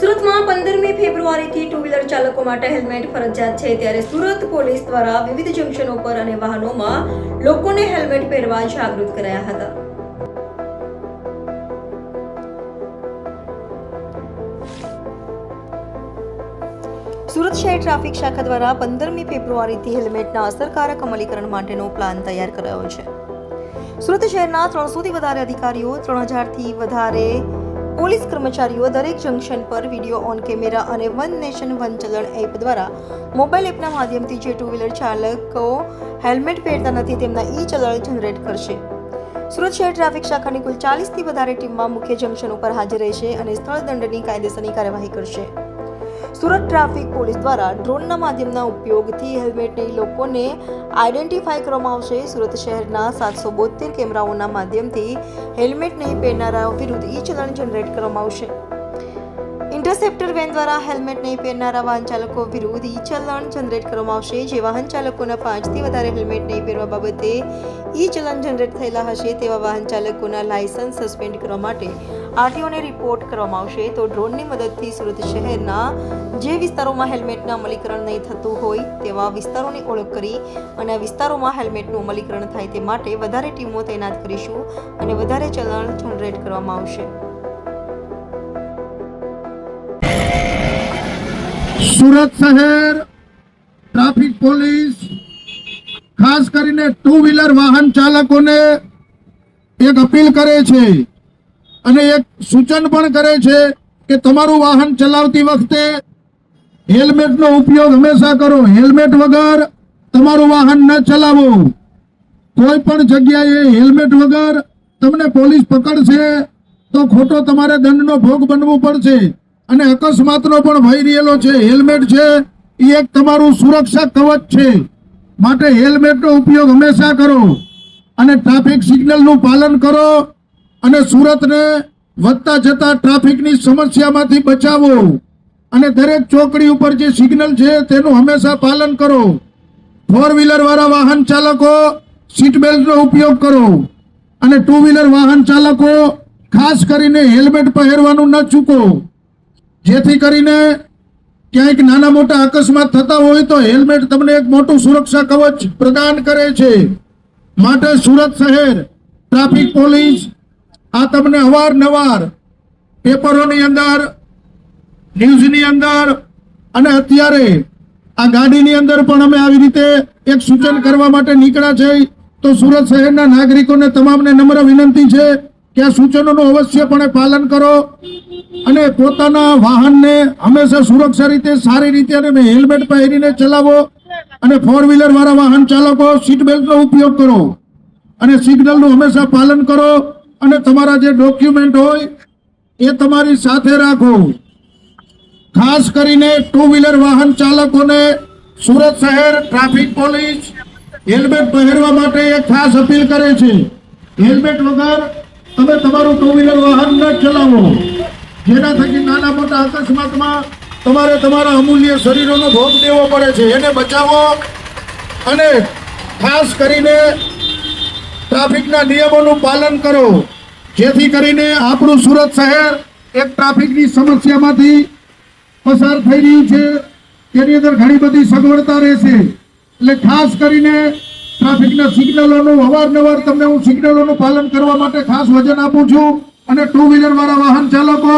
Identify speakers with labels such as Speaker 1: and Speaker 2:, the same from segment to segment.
Speaker 1: સુરતમાં 15મી ફેબ્રુઆરીથી two wheeler ચાલકો માટે હેલ્મેટ ફરજિયાત છે, ત્યારે સુરત પોલીસ દ્વારા વિવિધ જંકશનો પર અને વાહનોમાં લોકોને હેલ્મેટ પહેરવા જાગૃત કરાયા હતા. સુરત શહેર ટ્રાફિક શાખા દ્વારા 15મી ફેબ્રુઆરીથી હેલ્મેટના અસરકારક અમલીકરણ માટેનો પ્લાન તૈયાર કરાયો છે. સુરત શહેરના 300થી વધારે અધિકારીઓ, 3000થી વધારે પોલીસ કર્મચારીઓ દરેક જંકશન પર વિડીયો ઓન કેમેરા અને વન નેશન વન ચલણ એપ દ્વારા મોબાઈલ એપના માધ્યમથી જે ટુ વ્હીલર ચાલકો હેલ્મેટ પહેરતા નથી તેમના ઈ ચલણ જનરેટ કરશે. સુરત શહેર ટ્રાફિક શાખાની કુલ 40થી વધારે ટીમમાં મુખ્ય જંકશન ઉપર હાજર રહેશે અને સ્થળ દંડની કાયદેસરની કાર્યવાહી કરશે. સુરત ટ્રાફિક પોલીસ દ્વારા ડ્રોનના માધ્યમના ઉપયોગથી હેલ્મેટને લોકોને આઈડેન્ટિફાય કરવામાં આવશે. સુરત શહેરના 772 કેમેરાઓના માધ્યમથી હેલ્મેટ નહીં પહેરનારાઓ વિરુદ્ધ ઈ ચલણ જનરેટ કરવામાં આવશે. ઇન્ટરસેપ્ટર વેન દ્વારા હેલ્મેટ નહીં પહેરનારા વાહન ચાલકો વિરુદ્ધ ઈ ચલણ જનરેટ કરવામાં આવશે. જે વાહન ચાલકોના 5થી વધારે હેલ્મેટ નહીં પહેરવા બાબતે ઈ ચલણ જનરેટ થયેલા હશે તેવા વાહન ચાલકોના લાયસન્સ સસ્પેન્ડ કરવા માટે આરટીઓને રિપોર્ટ કરવામાં આવશે. તો ડ્રોનની મદદથી સુરત શહેરના જે વિસ્તારોમાં હેલ્મેટનું અમલીકરણ નહીં થતું હોય તેવા વિસ્તારોની ઓળખ કરી અને આ વિસ્તારોમાં હેલ્મેટનું અમલીકરણ થાય તે માટે વધારે ટીમો તૈનાત કરીશું અને વધારે ચલણ જનરેટ કરવામાં આવશે.
Speaker 2: સુરત શહેર ટ્રાફિક પોલીસ ખાસ કરીને ટુ વ્હીલર વાહન ચાલકોને એક અપીલ કરે છે અને એક સૂચન પણ કરે છે કે તમારું વાહન ચલાવતી વખતે હેલ્મેટનો ઉપયોગ હંમેશા કરો. હેલ્મેટ વગર તમારું વાહન ન ચલાવો. કોઈ પણ જગ્યાએ હેલ્મેટ વગર તમને પોલીસ પકડશે તો ખોટો તમારે દંડનો ભોગ બનવું પડશે અને અકસ્માતનો પણ ભય રહેલો છે. હેલ્મેટ છે એ એક તમારું સુરક્ષા કવચ છે, માટે હેલ્મેટનો ઉપયોગ હંમેશા કરો અને ટ્રાફિક સિગ્નલનું પાલન કરો અને સુરતને વધતા જતા ટ્રાફિકની સમસ્યામાંથી બચાવો અને દરેક ચોકડી ઉપર જે સિગ્નલ છે તેનું હંમેશા પાલન કરો. 4 વ્હીલર વાળા વાહન ચાલકો સીટ બેલ્ટનો ઉપયોગ કરો અને 2 વ્હીલર વાહન ચાલકો ખાસ કરીને હેલ્મેટ પહેરવાનું ન ચૂકો, જેથી કરીને ક્યાંક નાના મોટા અકસ્માત થતા હોય તો હેલ્મેટ તમને એક મોટું સુરક્ષા કવચ પ્રદાન કરે છે. માટે સુરત શહેર ટ્રાફિક પોલીસ આ તમને અવારનવાર પેપરોની અંદર, ન્યૂઝની અંદર અને અત્યારે આ ગાડીની અંદર પણ અમે આવી રીતે એક સૂચન કરવા માટે નીકળ્યા છે. તો સુરત શહેરના નાગરિકોને તમામને નમ્ર વિનંતી છે કે આ સૂચનોનું અવશ્યપણે પાલન કરો અને પોતાના વાહનને હંમેશા સુરક્ષા રીતે, સારી રીતે અને હેલ્મેટ પહેરીને ચલાવો અને 4 વ્હીલર વાળા વાહન ચાલકો સીટ બેલ્ટનો ઉપયોગ કરો અને સિગ્નલનું હંમેશા પાલન કરો અને તમારા જે ડોક્યુમેન્ટ હોય એ તમારી સાથે રાખો. ખાસ કરીને 2 વ્હીલર વાહન ચાલકોને સુરત શહેર ટ્રાફિક પોલીસ હેલ્મેટ પહેરવા માટે એક ખાસ અપીલ કરે છે. હેલ્મેટ વગર તમે તમારું 2 વ્હીલર વાહન ન ચલાવો, જેના થકી નાના મોટા અકસ્માતમાં તમારે તમારા અમૂલ્ય શરીરોનો ભોગ દેવો પડે છે. એને બચાવો અને ખાસ કરીને ટ્રાફિકના નિયમોનું પાલન કરો, જેથી કરીને આપણું સુરત શહેર એક ટ્રાફિકની સમસ્યામાંથી પસાર થઈ રહ્યું છે. તેની અંદર ઘણી બધી સગવડતા રહેશે. એટલે ખાસ કરીને ટ્રાફિકના સિગ્નલોનું અવારનવાર તમને હું સિગ્નલોનું પાલન કરવા માટે ખાસ વચન આપું છું અને 2 વ્હીલર વાળા વાહન ચાલકો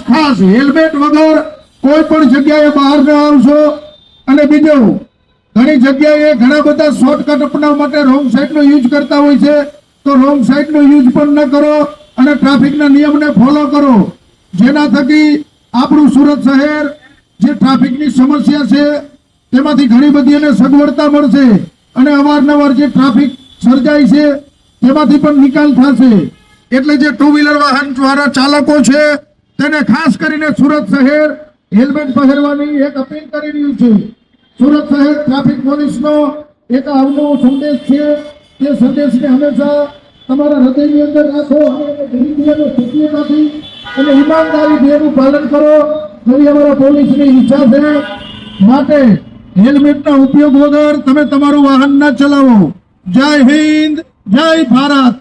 Speaker 2: ખાસ હેલ્મેટ વગર કોઈ પણ જગ્યાએ બહાર ન આવશો. અને બીજું, ઘણી જગ્યાએ ઘણા બધા શોર્ટકટ અપનાવવા માટે રોંગ સાઈડનો યુઝ કરતા હોય છે, તો રોંગ સાઈડનો યુઝ પણ ન કરો અને ટ્રાફિકના નિયમને ફોલો કરો, જેના થકી આપણું સુરત શહેર જે ટ્રાફિકની સમસ્યા છે તેમાંથી ઘણી બધી એને સગવડતા મળશે અને અવારનવાર જે ટ્રાફિક સર્જાય છે તેમાંથી પણ નિકાલ થશે. એટલે જે 2 વ્હીલર વાહન વાળા ચાલકો છે તેને ખાસ કરીને સુરત શહેર હેલ્મેટ પહેરવાની એક અપીલ કરી રહ્યું છે. સુરત શહેર ટ્રાફિક પોલીસનો એક આવનો સંદેશ છે. તે સંદેશને હંમેશા તમારા હૃદયની અંદર રાખો અને ઈમાનદારીથી એનું પાલન કરો એવી અમારા પોલીસની ઈચ્છા છે. માટે હેલ્મેટના ઉપયોગ વગર તમે તમારું વાહન ન ચલાવો. જય હિન્દ, જય ભારત.